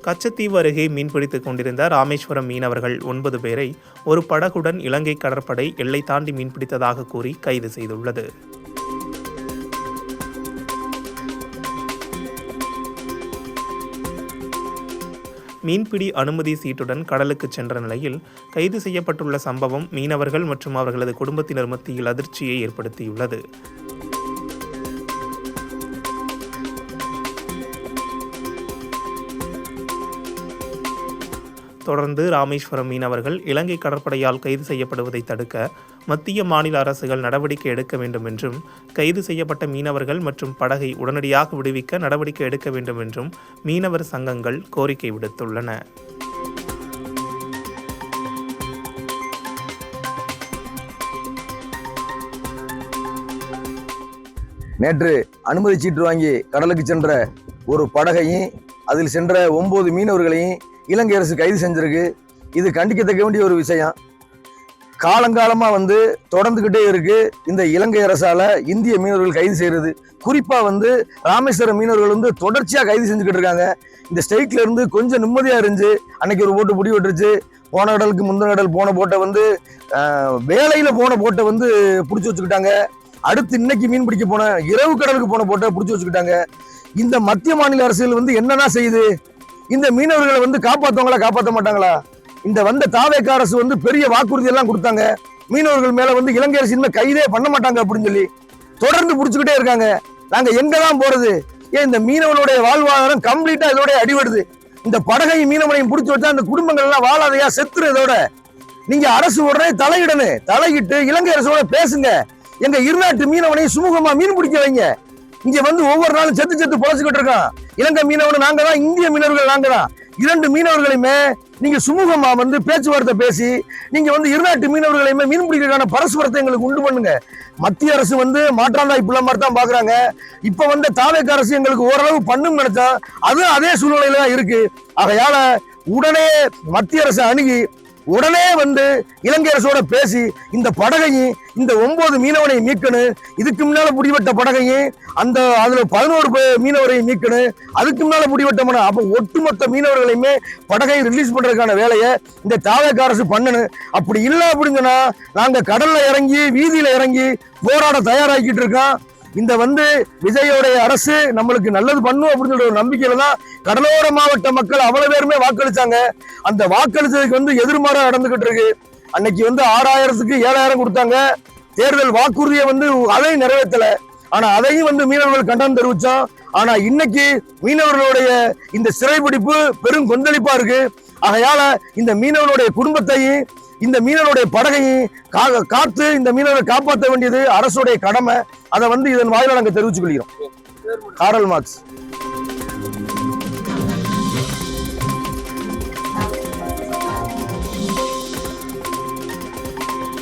கச்சத்தீவு அருகே மீன்பிடித்துக் கொண்டிருந்த ராமேஸ்வரம் மீனவர்கள் 9 பேரை ஒரு படகுடன் இலங்கை கடற்படை எல்லை தாண்டி மீன்பிடித்ததாக கூறி கைது செய்துள்ளது. மீன்பிடி அனுமதி சீட்டுடன் கடலுக்கு சென்ற நிலையில் கைது செய்யப்பட்டுள்ள சம்பவம் மீனவர்கள் மற்றும் அவர்களது குடும்பத்தினர் மத்தியில் அதிர்ச்சியை ஏற்படுத்தியுள்ளது. தொடர்ந்து ராமேஸ்வரம் மீனவர்கள் இலங்கை கடற்படையால் கைது செய்யப்படுவதை தடுக்க மத்திய மாநில அரசுகள் நடவடிக்கை எடுக்க வேண்டும் என்றும், கைது செய்யப்பட்ட மீனவர்கள் மற்றும் படகை உடனடியாக விடுவிக்க நடவடிக்கை எடுக்க வேண்டும் என்றும் மீனவர் சங்கங்கள் கோரிக்கை விடுத்துள்ளன. நேற்று அனுமதி சீட்டு வாங்கி கடலுக்கு சென்ற ஒரு படகையும் அதில் சென்ற 9 மீனவர்களையும் இலங்கை அரசு கைது செஞ்சிருக்கு. இது கண்டிக்கத்தக்க வேண்டிய ஒரு விஷயம். காலங்காலமா தொடர்ந்துகிட்டே இருக்கு இந்த இலங்கை அரசால இந்திய மீனவர்கள் கைது செய்யறது. குறிப்பா ராமேஸ்வரம் மீனவர்கள் தொடர்ச்சியா கைது செஞ்சுக்கிட்டு இருக்காங்க. இந்த ஸ்டேட்ல இருந்து கொஞ்சம் நிம்மதியா இருந்துச்சு. அன்னைக்கு ஒரு போட்டு முடி விட்டுருச்சு. போன கடலுக்கு முந்தின கடல் போன போட்டை வேலையில போன போட்டை பிடிச்சி வச்சுக்கிட்டாங்க. அடுத்து இன்னைக்கு மீன் பிடிக்க போன இரவு கடலுக்கு போன போட்டை பிடிச்சி வச்சுக்கிட்டாங்க. இந்த மத்திய மாநில அரசுகள் என்னன்னா செய்யுது? இந்த மீனவர்களை காப்பாத்துவாங்களா, காப்பாற்ற மாட்டாங்களா? இந்த தாவேக அரசு பெரிய வாக்குறுதி எல்லாம் கொடுத்தாங்க. மீனவர்கள் மேல இலங்கை அரசு இனிமே கைதே பண்ண மாட்டாங்க அப்படின்னு சொல்லி தொடர்ந்து பிடிச்சுக்கிட்டே இருக்காங்க. நாங்க எங்கதான் போறது? ஏன் இந்த மீனவனுடைய வாழ்வாதாரம் கம்ப்ளீட்டா இதோட அடிபடுது. இந்த படகையும் மீனவனையும் பிடிச்சு வச்சா அந்த குடும்பங்கள் எல்லாம் வாழாதையா செத்துரு. இதோட நீங்க அரசு உடனே தலையிடணும். தலையிட்டு இலங்கை அரசோட பேசுங்க. எங்க இருநாட்டு மீனவனையும் சுமூகமா மீன் பிடிக்க வைங்க. இங்க ஒவ்வொரு நாளும் செத்து செத்து பொழைச்சுக்கிட்டு இருக்கான். இலங்கை மீனவன் நாங்க தான், இந்திய மீனவர்கள் நாங்க தான். 2 மீனவர்களையுமே நீங்க சுமூகமா பேச்சுவார்த்தை பேசி நீங்க இருநாட்டு மீனவர்களையுமே மீன் பிடிக்கிறதுக்கான பரஸ்பரத்தை எங்களுக்கு உண்டு பண்ணுங்க. மத்திய அரசு மாற்றாந்தா இப்ப மாதிரி தான் பாக்குறாங்க. இப்ப தாவேக அரசு எங்களுக்கு ஓரளவு பண்ணும் நினைச்சா அது அதே சூழ்நிலையில தான் இருக்கு. ஆகையால உடனே மத்திய அரசு அணுகி உடனே இலங்கை அரசோட பேசி இந்த படகையும் இந்த 9 மீனவனையும் மீட்கணும். இதுக்கு முன்னால முடிவெட்ட படகையும் அதுல 11 மீனவரையும் மீட்கணும். அதுக்கு முன்னால முடிவெட்ட அப்ப ஒட்டுமொத்த மீனவர்களையுமே படகை ரிலீஸ் பண்றதுக்கான வேலையை இந்த தாவேக அரசு பண்ணணும். அப்படி இல்லை அப்படிங்கன்னா நாங்க கடல்ல இறங்கி வீதியில இறங்கி போராட தயாராகிட்டு இருக்கோம். இந்த விஜயோடைய அரசு நம்மளுக்கு நல்லது பண்ணும் அப்படின்னு சொல்ற ஒரு நம்பிக்கையில தான் கடலோர மாவட்ட மக்கள் அவ்வளவு பேருமே வாக்களிச்சாங்க. அந்த வாக்களிச்சதுக்கு எதிர்மாறா நடந்துகிட்டு இருக்கு. அன்னைக்கு 6000க்கு 7000 கொடுத்தாங்க. தேர்தல் வாக்குறுதியை அதையும் நிறைவேற்றல. ஆனா அதையும் மீனவர்கள் கண்டனம் தெரிவிச்சோம். ஆனா இன்னைக்கு மீனவர்களுடைய இந்த சிறைபிடிப்பு பெரும் கொந்தளிப்பா இருக்கு. ஆகையால இந்த மீனவனுடைய குடும்பத்தையும் இந்த மீனவனுடைய படகையும் காத்து இந்த மீனவரை காப்பாற்ற வேண்டியது அரசுடைய கடமை. அதை இதன் வாயிலாக நாங்கள் தெரிவிச்சுக் கொள்கிறோம். Karl Marx.